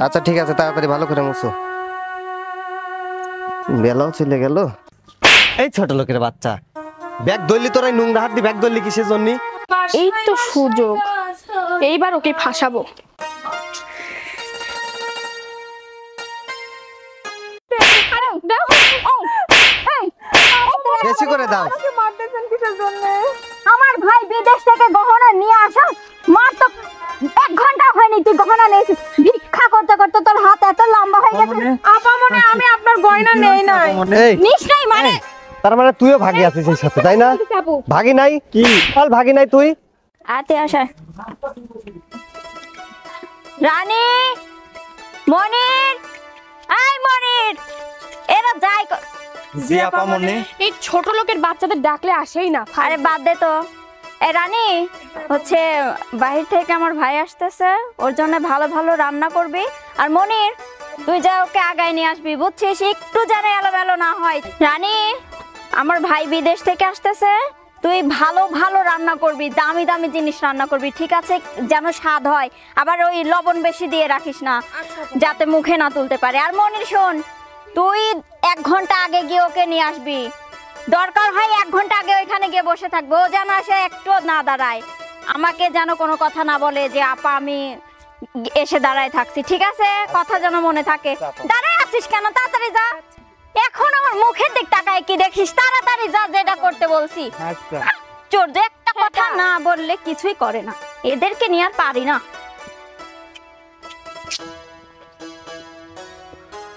আচ্ছা ঠিক আছে, তাড়াতাড়ি ভালো করে মুছো। বেলাও চলে গেল। এই ছোট লোকের বাচ্চা, ব্যাগ দইলি তোরাই নোংরা হাত দিয়ে ব্যাগ দইলি কিসের জন্য? এই তো সুযোগ, এইবার ওকে ফাঁসাবো। বেশি করে দাও। আমার ভাই বিদেশ থেকে গহনা নিয়ে আসা, মাত্র 1 ঘন্টা হয়নি তুই গহনা নিয়েছিস। ভিক্ষা করতে করতে তোর হাত এত লম্বা হয়ে গেছে। আপা মনে আমি আপনার গয়না নেই নাই। নিশ্চয়ই মানে তার মানে তুইও ভাগি আছিস এই সাথে, তাই না? ভাগি নাই কি? বল ভাগি নাই তুই? আতে আসা রানী মনির, আই মনির, এরা যাই। জি আপা মনি। এই ছোট লোকের বাচ্চাদের ডাকলে আসেই না। আরে বাদ দে তো। এ রানী হচ্ছে বাহির থেকে আমার ভাই আসতেছে, ওর জন্য ভালো ভালো রান্না করবি। আর মনির তুই যা ওকে আগায় নিয়ে আসবি, বুঝছিস? একটু যেন এলোমেলো না হয়। রানী আমার ভাই বিদেশ থেকে আসতেছে, তুই ভালো ভালো রান্না করবি, দামি দামি জিনিস রান্না করবি, ঠিক আছে? যেন স্বাদ হয়। আবার ওই লবণ বেশি দিয়ে রাখিস না, যাতে মুখে না তুলতে পারে। আর মনির শোন, তুই 1 ঘন্টা আগে গিয়ে ওকে নিয়ে আসবি। দরকার হয় 1 ঘন্টা আগে ওইখানে গিয়ে বসে থাকবো, ও যেন আসে একটু না দাঁড়ায়, আমাকে যেন কোনো কথা না বলে যে আপা আমি এসে দাঁড়ায় থাকছি, ঠিক আছে? কথা যেন মনে থাকে। দাঁড়ায় আছিস কেন? তাড়াতাড়ি যা। এখন আমার মুখের দিক তাকায় কি দেখিস? তাড়াতাড়ি যা, যেটা করতে বলছি। আচ্ছা চোর যে একটা কথা না বললে কিছুই করে না, এদেরকে নিয়ে আর পারি না।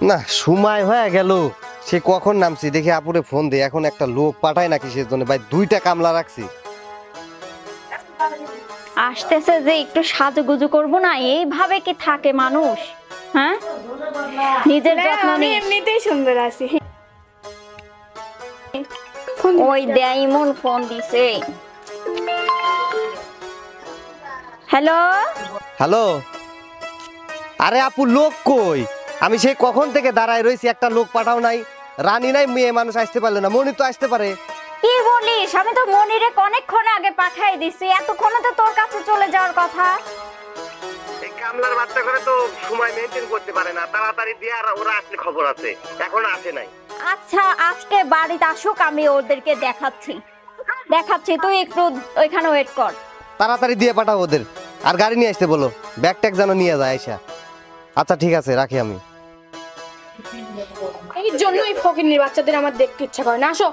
না সময় হয়ে গেল, সে কখন নামছি দেখি আপুরে ফোন দে। এখন একটা লোক পাঠায় না কিসের জন্য? ভাই 2টা কামলা রাখছি। আসতেছে যে একটু সাজুগুজু করবো না, এইভাবে কি থাকে মানুষ? হ্যাঁ, নিজের যত্ন আমি নিস। এমনিতেই সুন্দর আছি। ওই দেইমন ফোন দিছে। হ্যালো হ্যালো, আরে আপু লোক কই? আমি সেই কখন থেকে দাঁড়ায় রয়েছি, একটা লোক পাঠাও নাই। রানী নাই, মেয়ে মানুষ আসতে পারলে না, মনি তো আসতে পারে। কি বলিস? আমি তো মনিরে অনেকক্ষণ আগে পাঠাই দিছি, এতক্ষণে তো তোর কাছে চলে যাওয়ার কথা। এই কামলার বাচ্চা করে তো সময় মেইনটেইন করতে পারে না, তাড়াতাড়ি দিয়ে আর ওরা আসলে খবর আছে, এখন আসে নাই। আচ্ছা আজকে বাড়িতে আসুক, আমি ওদেরকে দেখাচ্ছি। তুই একটু ওইখানে ওয়েট কর। তাড়াতাড়ি দিয়ে পাঠাও ওদের, আর গাড়ি নিয়ে আসতে বলো, ব্যাগ ট্যাগ যেন নিয়ে যায় আইসা। আচ্ছা ঠিক আছে, রাখি আমি। এই জন্যই ফকিন্নির বাচ্চাদের আমার দেখতে ইচ্ছা করে না। আসো।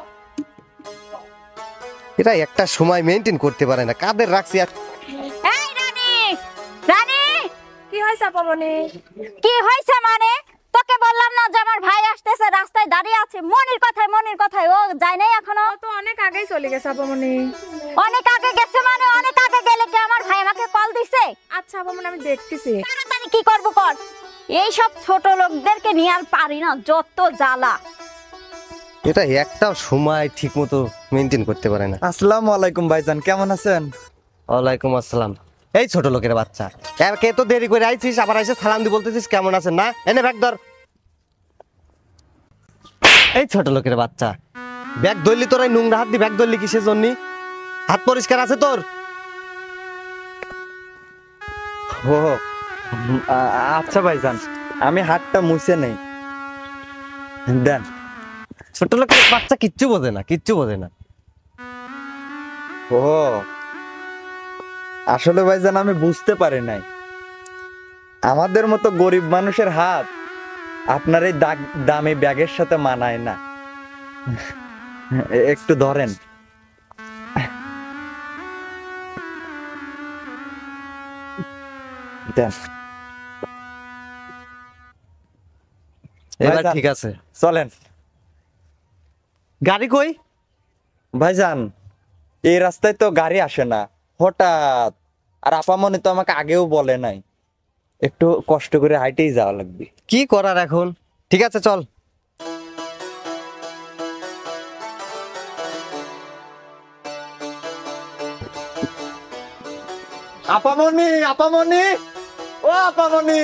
এরা একটা সময় মেইনটেইন করতে পারে না, কাদের রাখছি আর। এই রানী, রানী কি হয়েছে আপা মনে? কি হয়েছে মানে? তোকে বললাম না যে আমার ভাই আসতেছে, রাস্তায় দাঁড়িয়ে আছে। মনির কথায় ও যায় নাই এখনো? ও তো অনেক আগেই চলে গেছে আপা মনে। অনেক আগে গেছে মানে? অনেক আগে গেলে কি আমার ভাই আমাকে কল দিছে? আচ্ছা আপা মনে, আমি দেখতেছি। তাড়াতাড়ি কি করবো কর। এই সব ছোট লোকদেরকে নিয়ে আর পারি না, যত জ্বালা। এটা একটা সময় ঠিক মতো মেইনটেইন করতে পারে না। আসসালামু আলাইকুম ভাইজান, কেমন আছেন? ওয়ালাইকুম আসসালাম। এই ছোট লোকের বাচ্চা, আর কে তো দেরি করে আইছিস, আবার এসে সালাম দি বলতেছিস কেমন আছেন না? এনে ব্যাগ ধর। এই ছোট লোকের বাচ্চা, ব্যাগ ধরলি তোরাই নোংরা হাত দিয়ে ব্যাগ ধরলি কিসের জন্য? হাত পরিষ্কার আছে তোর? ও আচ্ছা ভাইজান, আমি হাতটা মুছে নেই, দেন। ছোট লোকের বাচ্চা কিচ্ছু বোঝে না, কিচ্ছু বোঝে না। ও আসলে ভাইজান আমি বুঝতে পারি নাই, আমাদের মতো গরিব মানুষের হাত আপনার এই দামি ব্যাগের সাথে মানায় না। একটু ধরেন। দেন। এবার ভাইজান, ঠিক আছে, চলেন। গাড়ি কই? ভাইজান এই রাস্তায় তো গাড়ি আসে না হঠাৎ, আর আপামনি তো আমাকে আগেও বলে নাই, একটু কষ্ট করে হাইটেই যাওয়া লাগবে। কি করার এখন? ঠিক আছে চল। আপামনি, আপামনি, ও আপামনি,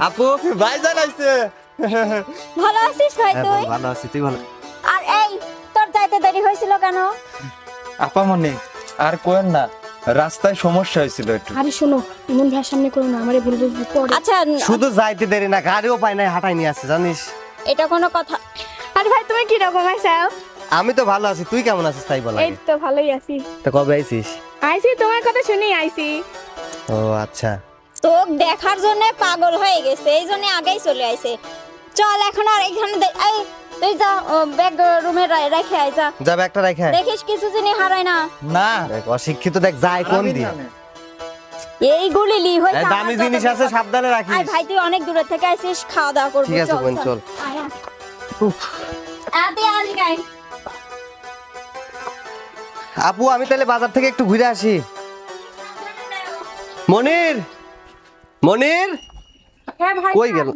আপু ভাইজান আইছে। ভালো আছিস ভাই তুই? ভালো আছি, তুই ভালো? আর এই তোর যাইতে দেরি হয়েছিল কেন? আপামনি আর কোয়েন না, রাস্তায় সমস্যা হয়েছিল একটু। আরে শোনো, ইমন ভাইয়ের সামনে করো না, আমারে ভুলে বুঝবো পরে। আচ্ছা শুধু যাইতে দেরি না, গাড়িও পাই নাই, হাঁটাই নিয়ে আসছে জানিস। এটা কোনো কথা? আরে ভাই তুমি কি রকম আছো? আমি তো ভালো আছি, তুই কেমন আছিস তাই বল এই আগে। তো ভালোই আছি। তো কবে আইছিস? আইছি তোমার কথা শুনেই আইছি। ও আচ্ছা। তোক দেখার জন্য পাগল হয়ে গেছে, এই জন্য আগেই চলে আইছে। চল এখন আর এখানে এই তুই যা ব্যাগ রুমে রেখে আয় যা। যাবে একটা রাখা। দেখিস কিছু জিনিস হারায় না। না দেখ অশিক্ষিত দেখ যায় কোন দিয়ে। এইগুলি লি হইছে এই দামি জিনিস আছে সাবধানে রাখিস। আয় ভাই তুই অনেক দূর থেকে আইছিস, খাওয়া দাওয়া করবি। ঠিক আছে বোন চল। আয় আতে আজ গাই। আপু আমি তাহলে বাজার থেকে একটু ঘুরে আসি। মনির, মনির হ্যাঁ ভাই। কই গেল?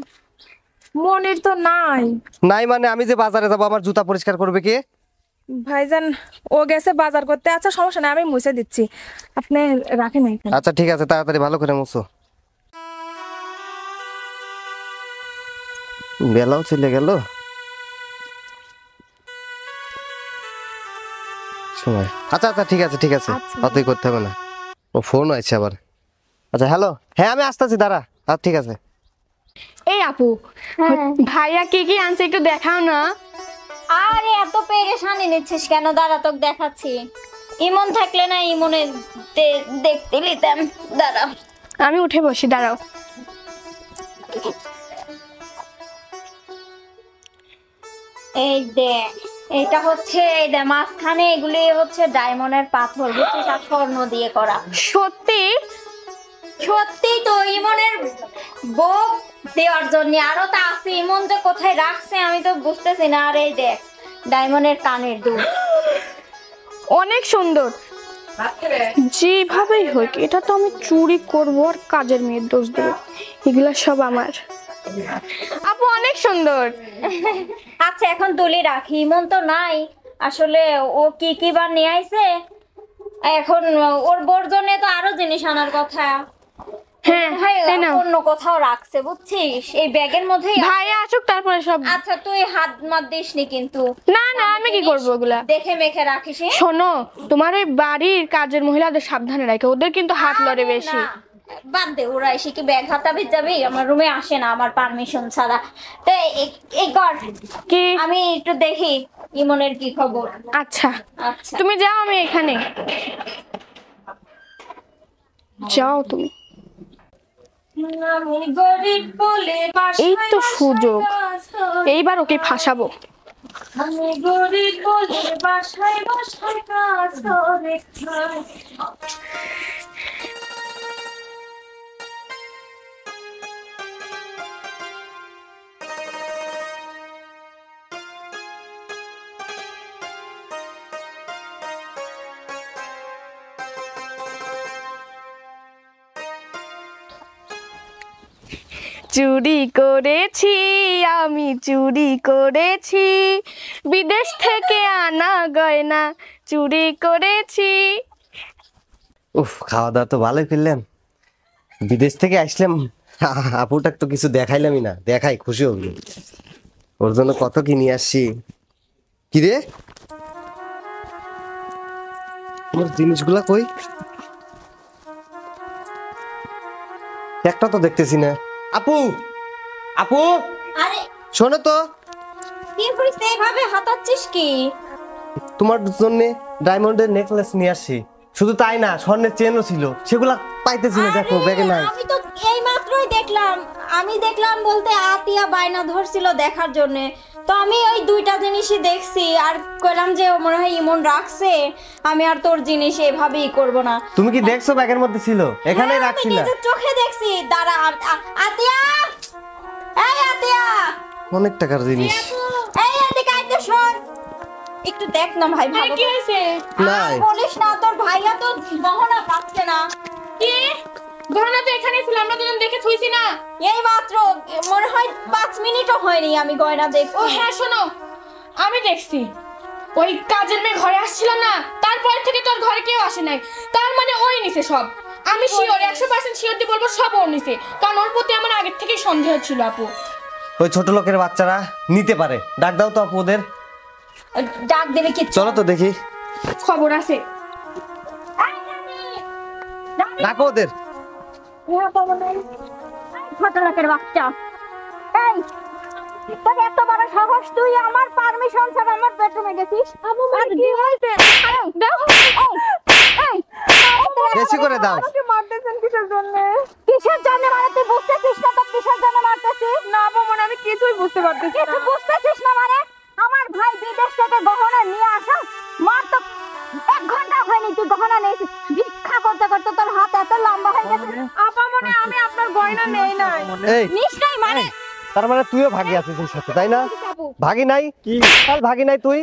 মনির তো নাই। নাই মানে আমি যে বাজারে যাব, আমার জুতা পরিষ্কার করবে কে? ভাইজান ও গেছে বাজার করতে। আচ্ছা সমস্যা নাই, আমি মুছে দিচ্ছি, আপনি রাখেন এখানে। আচ্ছা ঠিক আছে, তাড়াতাড়ি ভালো করে মুছো। বেলাও চলে গেল সময়। আচ্ছা আচ্ছা ঠিক আছে ঠিক আছে, আচ্ছা। অতই করতে হবে না। ও ফোন আছে আবার। আচ্ছা হ্যালো, হ্যাঁ আমি আসতেছি, দাঁড়া। আচ্ছা ঠিক আছে। এই আপু, ভাইয়া কি কি আনছে একটু দেখাও না। আরে এত পেরেশানি নিচ্ছিস কেন? দাঁড়া তোকে দেখাচ্ছি। ইমন থাকলে না ইমনে দেখতে নিতাম। দাঁড়া আমি উঠে বসি, দাঁড়াও। এই দেখ, এটা হচ্ছে এই দেখ মাঝখানে এগুলি হচ্ছে ডায়মন্ডের পাথর, বুঝছিস, আর স্বর্ণ দিয়ে করা। সত্যি? সত্যি তো ইমনের বউ দেওয়ার জন্য। আরো তো আছে, ইমন যে কোথায় রাখছে আমি তো বুঝতেছি না। আর এই দেখ ডায়মন্ডের কানের দুল। অনেক সুন্দর। যেভাবেই হোক এটা তো আমি চুরি করব আর কাজের মেয়ের দোষ দেব, এগুলা সব আমার। আপু অনেক সুন্দর। আচ্ছা এখন তুলি রাখি, ইমন তো নাই আসলে। ও কি কি বার নিয়ে আইছে, এখন ওর বোর জন্য তো আরো জিনিস আনার কথা। হ্যাঁ ভাই এই নাও। অন্য কোথাও রাখছে বুঝছিস, এই ব্যাগের মধ্যেই। ভাইয়া আসুক তারপরে সব। আচ্ছা তুই হাত মাত দিসনি কিন্তু। না না আমি কি করবো ওগুলা। দেখে মেখে রাখিস। শোনো, তোমার ওই বাড়ির কাজের মহিলাদের সাবধানে রাখো, ওদের কিন্তু হাত লড়ে বেশি। না, বাদ দে, ওরা এসে কি ব্যাগ হাতাবি যাবি? আমার রুমে আসে না আমার পারমিশন ছাড়া। তো এই কর, কি? আমি একটু দেখি ইমনের কি খবর। আচ্ছা আচ্ছা তুমি যাও, আমি এখানে। যাও তুমি। এই তো সুযোগ, এইবার ওকে ফাঁসাবো। আমি গরিব বলে বাসায় বাসায় কাজ করে খাই। চুরি করেছি আমি, চুরি করেছি, বিদেশ থেকে আনা গয়না চুরি করেছি। উফ, খাওয়া দাওয়া তো ভালোই ফেললাম। বিদেশ থেকে আসলাম, আপুটাকে তো কিছু দেখাইলামই না। দেখাই খুশি হবি, ওর জন্য কত কি নিয়ে আসছি। কি রে, ওর জিনিসগুলা কই? একটা তো দেখতেছি না। আপু, আপু আরে শোনো তো, কি হইছে, এভাবে হাতাচ্ছিস কি? তোমার জন্য ডায়মন্ডের নেকলেস নিয়ে আসছি। শুধু তাই না, স্বর্ণের চেনও ছিল, সেগুলা পাইতেছি না। দেখো ব্যাগে নাই। আমি তো এই মাত্রই দেখলাম। আমি দেখলাম বলতে আতিয়া বায়না ধরছিল দেখার জন্য, তো আমি ওই দুইটা জিনিসই দেখছি আর কইলাম যে মনে হয় ইমন রাখছে। আমি আর তোর জিনিস এভাবেই করব না। তুমি কি দেখছো ব্যাগের মধ্যে ছিল? এখানেই হ্যাঁ, আমি রাখছিলা। নিজের চোখে দেখছি। দাঁড়া আতিয়া, এই আতিয়া, অনেক টাকার জিনিস। এই এদিকে আইতে শোন, একটু দেখ না ভাই। ভালো কি হয়েছে? নাই। বলিস না, তোর ভাইয়া তো গহনা পাচ্ছে না। কি গহনা তো এখানে ছিল, আমরা দুজন দেখে থুইছি না। এই মাত্র মনে হয় 5 মিনিটও হয়নি আমি গয়না দেখছি। ও হ্যাঁ শোনো, আমি দেখছি ওই কাজের মেয়ে ঘরে আসছিল না, তারপর থেকে তোর ঘরে কেউ আসে নাই। তার মানে ওই নিছে সব। আমি শিওর, 100% শিওর দিয়ে বলবো সব ওর নিছে, কারণ ওর প্রতি আমার আগের থেকেই সন্দেহ ছিল। আপু ওই ছোট লোকের বাচ্চারা নিতে পারে, ডাক দাও তো আপু ওদের। ডাক দেবে কি? চলো তো দেখি। খবর আছে। ডাকো ওদের। ছোট লোকের বাচ্চা, এই তোর এত বড় সাহস, তুই আমার পারমিশন ছাড়া আমার বেডরুমে গেছিস? আর কি হইছে? দেখো, এই বেশি করে দাও। আমাকে মারতেছেন কিসের জন্য? কিসের জন্য মানে তুই বুঝতেছিস না তো কিসের জন্য মারতেছিস? না আপা মনে আমি কিছুই বুঝতে পারতেছি না। কিছু বুঝতেছিস না মানে? আমার ভাই বিদেশ থেকে গহনা নিয়ে আসা, মার তো 1 ঘন্টা হয়নি তুই গহনা নিয়েছিস। ভিক্ষা করতে করতে তোর হাত এত লম্বা হয়ে গেছে। আপা মনে আমি আপনার গয়না নেই নাই। এই নিশ্চয়ই মানে তার মানে তুইও ভাগি আছিস এর সাথে, তাই না? ভাগি নাই কি কাল ভাগি নাই তুই?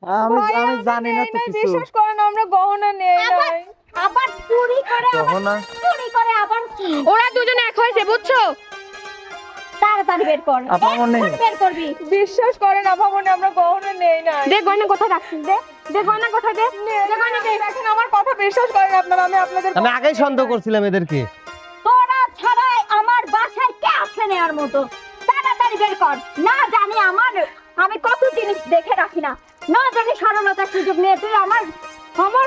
আমি ভাই, আমি জানি না নেই তো নাই, কিছু। বিশ্বাস করেন আমরা গহনা নেই নাই। আবার চুরি করে গহনা? চুরি করে আবার কি? ওরা দুজনে এক হয়েছে বুঝছো? তাড়াতাড়ি বের কর। আপা মনে এখন বের করবি। বিশ্বাস করেন আপা মনে আমরা গহনা নেই নাই। দে গয়না কোথায় রাখছিস? দে দে গয়না কোথায়? দে দে গয়না দে। দেখেন আমার কথা বিশ্বাস করেন আপনারা, আমি আপনাদের আমি আগেই সন্দেহ করছিলাম এদেরকে। তোরা ছাড়াই আমার বাসায় কে আছে নেয়ার মতো? তাড়াতাড়ি বের কর। না জানি আমি কত জিনিস দেখে রাখি না। না জানি সরলতার সুযোগ নিয়ে তুই আমার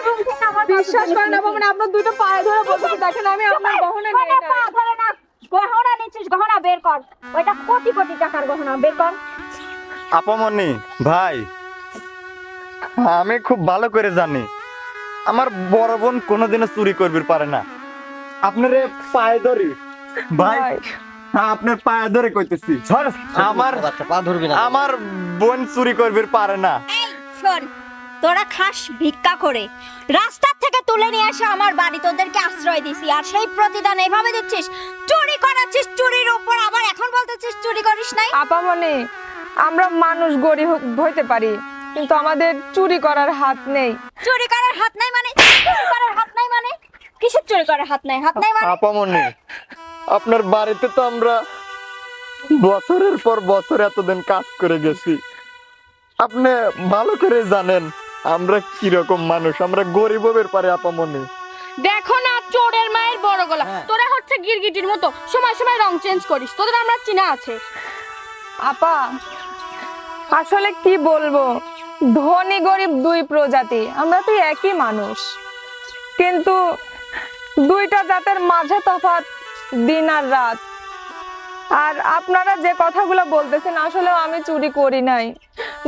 রুম থেকে আমার বিশ্বাস করেন আপা মনে আপনার দুটো পায়ে ধরে বলতেছি, দেখেন আমি আপনার গহনা নেই নাই। গহনা নিচ্ছিস, গহনা বের কর। ওইটা কোটি কোটি টাকার গহনা, বের কর। আপামনি ভাই, আমি খুব ভালো করে জানি আমার বড় বোন কোনোদিনও চুরি করবে পারে না। আপনারে পায়ে ধরি ভাই, আপনার পায়ে ধরে কইতেছি আমার বাচ্চা পা ধরবি না। আমার বোন চুরি করবে পারে না। এই শোন, তোরা খাস ভিক্ষা করে, রাস্তা থেকে তুলে নিয়ে এসে আমার বাড়ি তোদেরকে আশ্রয় দিছি, আর সেই প্রতিদান এইভাবে দিচ্ছিস? চুরি করাচ্ছিস, চুরির উপর আবার এখন বলতেছিস চুরি করিস নাই। আপা মনে আমরা মানুষ গরিব হইতে পারি, কিন্তু আমাদের চুরি করার হাত নেই। চুরি করার হাত নাই মানে? চুরি করার হাত নাই মানে? কিসের চুরি করার হাত নাই? হাত নাই মানে? আপামনি আপনার বাড়িতে তো আমরা বছরের পর বছর এতদিন কাজ করে গেছি, আপনি ভালো করে জানেন আমরা কিরকম মানুষ, আমরা গরিব হবের পারে। আপামনি দেখো না চোরের মায়ের বড় গলা, তোরা হচ্ছে গিরগিটির মতো সময় সময় রং চেঞ্জ করিস, তোদের আমরা চিনা আছে। আপা আসলে কি বলবো, ধনী গরিব দুই প্রজাতি, আমরা তো একই মানুষ, কিন্তু দুইটা জাতের মাঝে তফাৎ দিন আর রাত। আর আপনারা যে কথাগুলো বলতেছেন আসলে আমি চুরি করি নাই।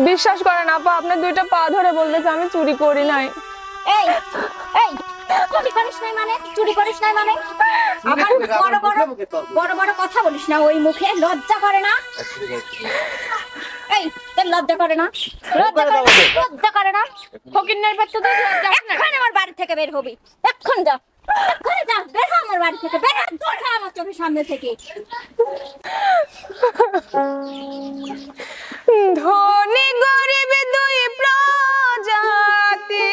বিশ্বাস করেন আপা, আপনার দুইটা পা ধরে বলতেছে আমি চুরি করি নাই। এই এই চুরি করিস নাই মানে? চুরি করিস নাই মানে? আবার বড় বড় কথা বলিস না ওই মুখে, লজ্জা করে না? এই তোর লজ্জা করে না? লজ্জা করে না? ফকিন্নের বাচ্চাদের লজ্জা করে না? এখন আমার বাড়ি থেকে বের হবি, এখন যা, এক্ষুনি যা, বের হ আমার বাড়ি থেকে, বের হ, দূর হ আমার চোখের সামনে থেকে। ধনী গরিব দুই প্রজাতি,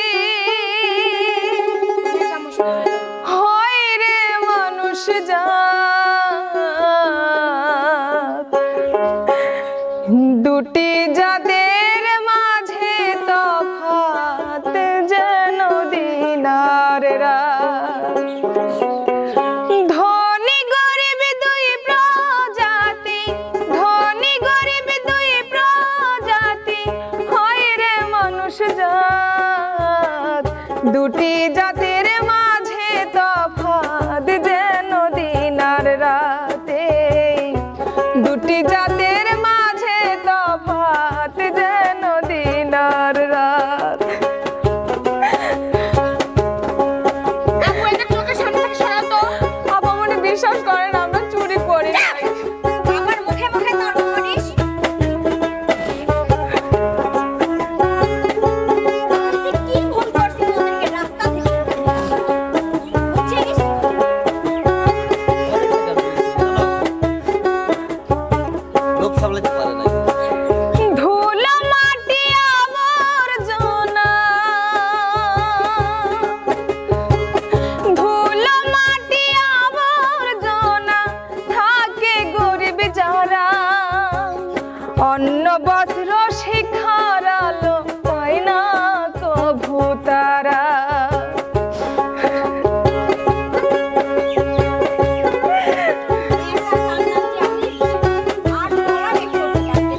হয় রে মানুষ জাত, দুটি জাতের মাঝে তফাৎ যেন দিন আর রাত। ধনী গরিব দুই প্রজাতি, ধনী গরিব দুই প্রজাতি, হয় রে মানুষ জাত, দুটি জাতের মাঝে তফাৎ যেন দিন আর রাতে, দুটি জাতের মাঝে তফাৎ যেন দিন আর রাত। আপা মনে বিশ্বাস করেন আমরা চুরি করি নাই। আমার মুখে মুখে তর্ক করিস? তুই কি ভুল করছিস ওদেরকে রাস্তা থেকে? বুঝছিস? লোক সামলাতে পারে না। ধুলো মাটি আবর্জনা, ধুলো মাটি আবর্জনা, থাকে গরিব যারা, অন্ন বস্ত্র শিক্ষার আলো পায় না কভু তারা। আর তোরা দেখতে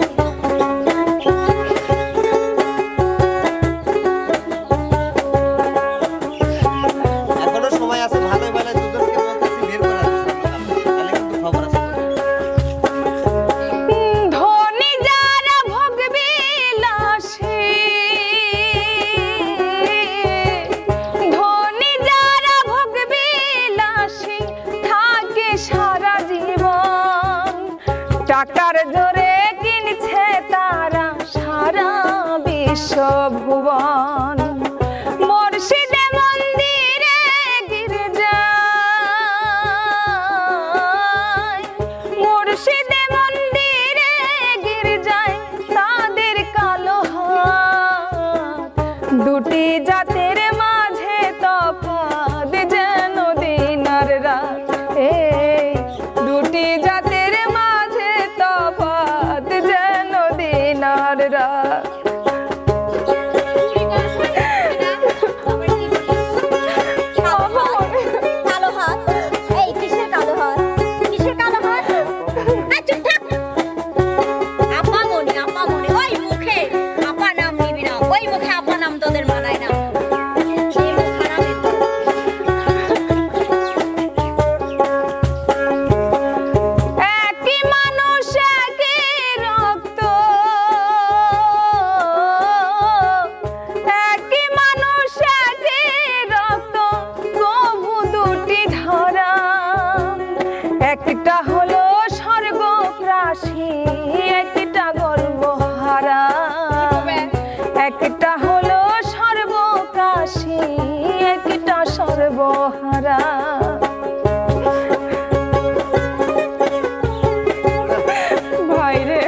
টাকার জোরে কিনছে তারা সারা বিশ্ব ভুবন। মুর্শিদে মন্দিরে গির্জায়, মুর্শিদে মন্দিরে গির্জায় তাদের কালো হাত। দুটি জাতের মাঝে তফাৎ যেন দিন আর রাত। এই দুটি জাতের মাঝে তফাৎ যেন দিন আর রাত। কালো হাত, এই কিসের কালো হাত, কিসের কালো হাত? চুপ থাক। আপা মনি, আপা মনি, ওই মুখে আপা নাম নিবি না, ওই মুখে আপা নাম তোদের মানায় না। এই মুখ হারামে। একই মানুষ একই রক্ত, একই মানুষ একই রক্ত, তবু দুটি ধরা। একটা হলো স্বর্গপ্রাসী, একটা গর্বহারা। একটা হলো সর্বপ্রাসী, একটা সর্বহারা। ভাইরে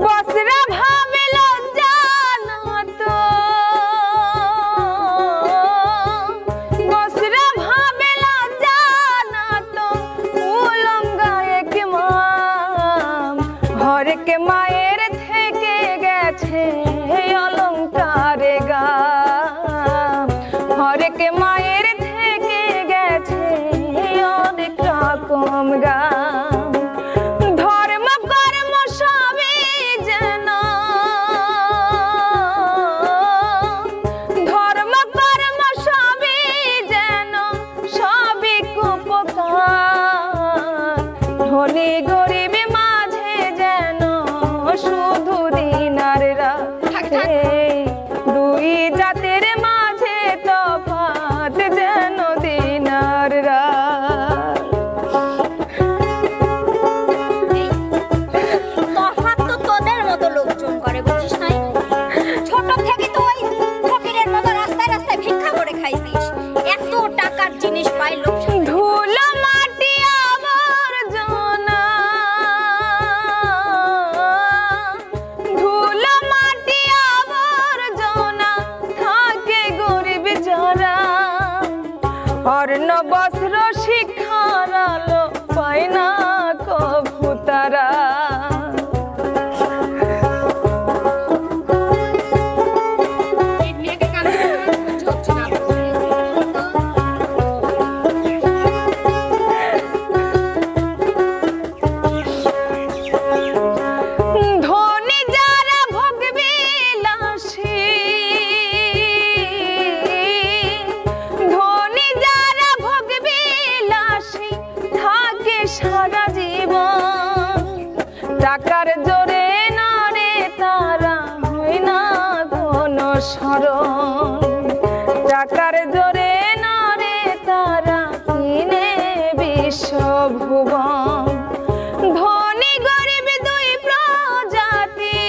বসরা ভাবে লজ্জা না তো, বসরা ভাবে লজ্জা না তো, উলঙ্গায় কে মাম। হরেক মায়ের থেকে গেছে অলঙ্কারে গাম। হরেক মায়ের থেকে গেছে অনেক রকম গাম। ধর্ম কর্ম সবই যেন, ধর্ম কর্ম সবই যেন সবই কুপকার। ধনী গরিব মাঝে যেন শুধু দিন আর রাত। এই দুই জাতের মাঝে তফাৎ যেন দিন আর রাত। তফাৎ তো তোদের মতো লোকজন করে, বুঝিস নাই? ছোট থেকে তো ওই ফকিরের মতো রাস্তায় রাস্তায় ভিক্ষা করে খাইছিস। এত টাকার জিনিস পাই লোক ধুলো মাটি আবর্জনা, ধুলো মাটি আবর্জনা, থাকে গরিব যারা। অর্ণ বস্ত্র শিক্ষার আলো পায় না কভু তারা। এই মেয়েকে কানে কিছু হচ্ছে না। ধনী যারা ভোগ বিলাসী, ধনী যারা ভোগ বিলাসী, থাকে সারা জীবন। টাকার জোরে না রে তারা হয় না কোনো স্মরণ। টাকার জোরে না রে তারা কিনে বিশ্ব ভুবন। ধনী গরিব দুই প্রজাতি,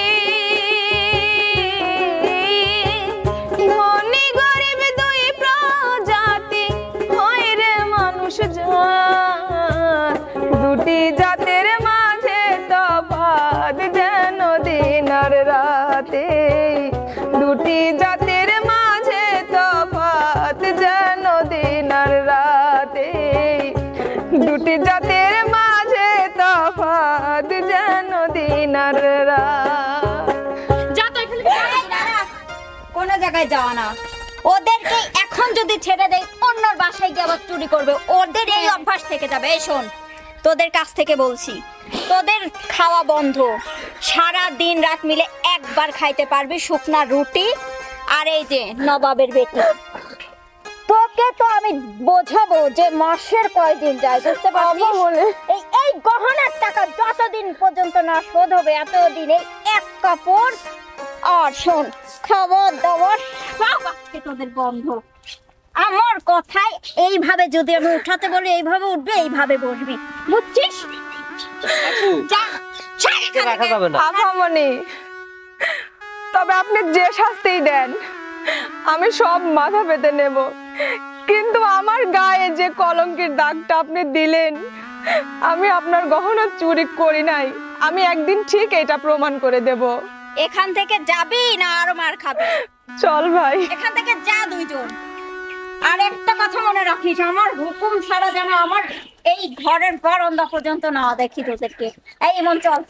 ধনী গরিব দুই প্রজাতি, হয় রে মানুষ জাত। দুটি জাতের মাঝে তফাৎ যেন দিন আর রাতে। দুটি জাতের মাঝে তফাৎ যেন দিন আর রাতে। দুটি জাতের মাঝে তফাৎ যেন দিন আর রাত। যা তো এখান থেকে যা। কোনো জায়গায় যাওয়া না। ওদেরকে এখন যদি ছেড়ে দেয় অন্যর বাসায় গিয়ে আবার চুরি করবে, ওদের এই অভ্যাস থেকে যাবে। এই শোন, তোদের কাছ থেকে বলছি, তোদের খাওয়া বন্ধ। সারা দিন রাত মিলে একবার খাইতে পারবি শুকনা রুটি আর এই যে নবাবের বেটি। তোকে তোকে তো আমি বোঝাবো যে মাসের কয়দিন যায়, বুঝতে পারছিস? আপামনি এই গহনার টাকা যতদিন পর্যন্ত না শোধ হবে এতদিন এই এক কাপড় আর শোন খাবার দাবার সব আজকে তোদের বন্ধ। আমার কথায় এইভাবে যদি আমি উঠাতে বলি এইভাবে উঠবে, এইভাবে বসবি, বুঝছিস? যা, ছাড় এখান রাখা থেকে। যাবে না। আপামনি তবে আপনি যে শাস্তিই দেন আমি সব মাথা পেতে নেব, কিন্তু আমার গায়ে যে কলঙ্কের দাগটা আপনি দিলেন, আমি আপনার গহনা চুরি করি নাই, আমি একদিন ঠিক এটা প্রমাণ করে দেব। এখান থেকে যাবি না আরো মার খাবি? চল ভাই। এখান থেকে যা দুইজন। আর একটা কথা মনে রাখিস, আমার হুকুম ছাড়া যেন আমার এই ঘরের বারান্দা পর্যন্ত না দেখি তোদেরকে। এই মন চল।